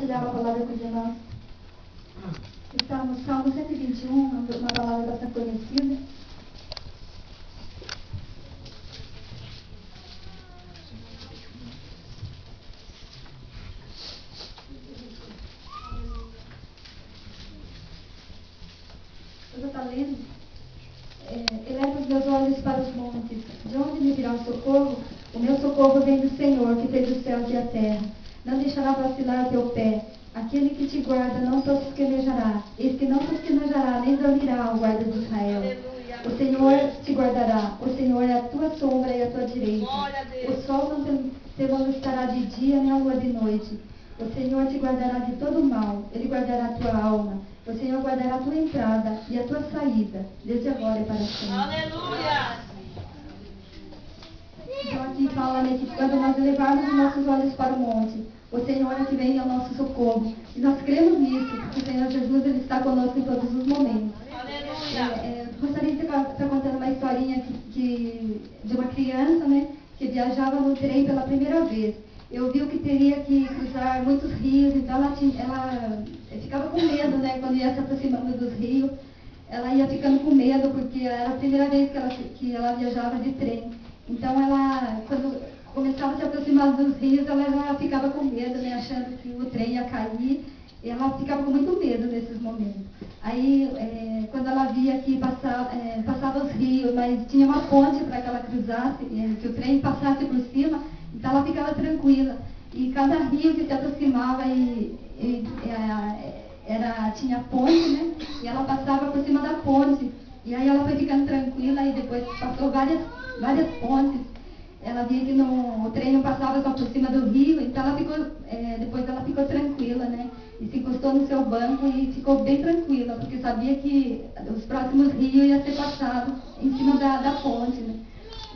compartilhar a palavra com os irmãos. Está no Salmo 121, uma palavra bastante conhecida. Eu vou estar lendo. Eleva os meus olhos para os montes. De onde me virá o socorro? O meu socorro vem do Senhor, que fez os céus e a terra. Não deixará vacilar o teu pé. Aquele que te guarda não tosquenejará. Eis que não tosquenejará, nem dormirá o guarda de Israel. Aleluia. O Senhor te guardará. O Senhor é a tua sombra e a tua direita. O sol não te molestará de dia, nem a lua de noite. O Senhor te guardará de todo mal. Ele guardará a tua alma. O Senhor guardará a tua entrada e a tua saída, desde agora e para sempre. Aleluia! Então aqui fala, né, que quando nós elevarmos os nossos olhos para o monte, o Senhor é que vem ao nosso socorro. E nós cremos nisso, porque o Senhor Jesus, Ele está conosco em todos os momentos. Aleluia! Gostaria de estar contando uma historinha de uma criança, né, que viajava no trem pela primeira vez. Eu vi que teria que cruzar muitos rios, então ela ficava com medo, né, quando ia se aproximando dos rios. Ela ia ficando com medo, porque era a primeira vez que ela viajava de trem. Então ela, quando começava a se aproximar dos rios, ela já ficava com medo, né, achando que o trem ia cair. E ela ficava com muito medo nesses momentos. Aí, quando ela via que passava os rios, mas tinha uma ponte para que ela cruzasse, que o trem passasse por cima, então ela ficava tranquila. E cada rio que se aproximava tinha ponte, né? E ela passava por cima da ponte. E aí ela foi ficando tranquila e depois passou várias pontes. Ela via que o trem não passava só por cima do rio, então depois ela ficou tranquila, né? E se encostou no seu banco e ficou bem tranquila, porque sabia que os próximos rios iam ser passados em cima da ponte, né?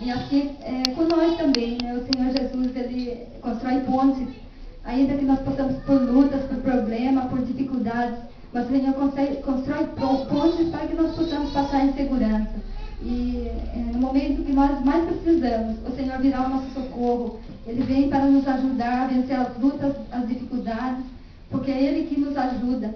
E assim com nós também, né? O Senhor Jesus, Ele constrói pontes, ainda que nós passamos por lutas, por problemas, por dificuldades, mas o Senhor constrói pontes para que nós possamos passar em segurança. E no momento que nós mais precisamos, o Senhor virá ao nosso socorro. Ele vem para nos ajudar a vencer as lutas, as dificuldades, porque é Ele que nos ajuda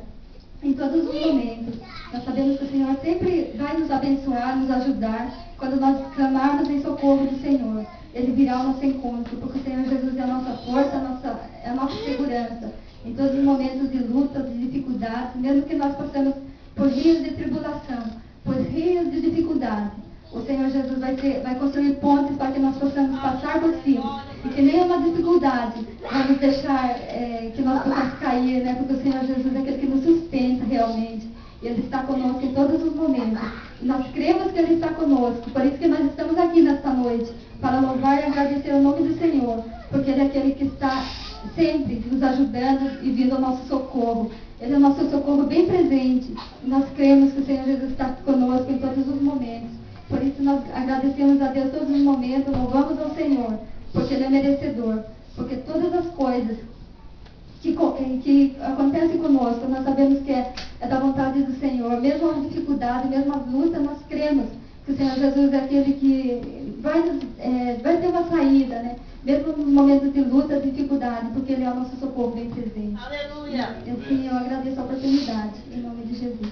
em todos os momentos. Nós sabemos que o Senhor sempre vai nos abençoar, nos ajudar, quando nós clamarmos em socorro do Senhor. Ele virá ao nosso encontro, porque o Senhor Jesus é a nossa força, é a nossa segurança. Em todos os momentos de lutas, de dificuldades, mesmo que nós passemos por rios de tribulação, por rios de dificuldade, o Senhor Jesus vai construir pontes para que nós possamos passar por cima. E que nenhuma dificuldade vai nos deixar que nós possamos cair, né? Porque o Senhor Jesus é aquele que nos sustenta realmente. E Ele está conosco em todos os momentos. E nós cremos que Ele está conosco. Por isso que nós estamos aqui nesta noite, para louvar e agradecer o nome do Senhor. Porque Ele é aquele que está sempre nos ajudando e vindo ao nosso socorro. Ele é o nosso socorro bem presente. E nós cremos que o Senhor Jesus está conosco em todos os momentos. Por isso nós agradecemos a Deus todos os momentos, louvamos ao Senhor, porque Ele é merecedor. Porque todas as coisas que acontecem conosco, nós sabemos que é da vontade do Senhor. Mesmo as dificuldades, mesmo as lutas, nós cremos que o Senhor Jesus é aquele que vai ter uma saída, né? Mesmo nos momentos de luta, dificuldade, porque Ele é o nosso socorro bem presente. Aleluia! E assim eu agradeço a oportunidade, em nome de Jesus.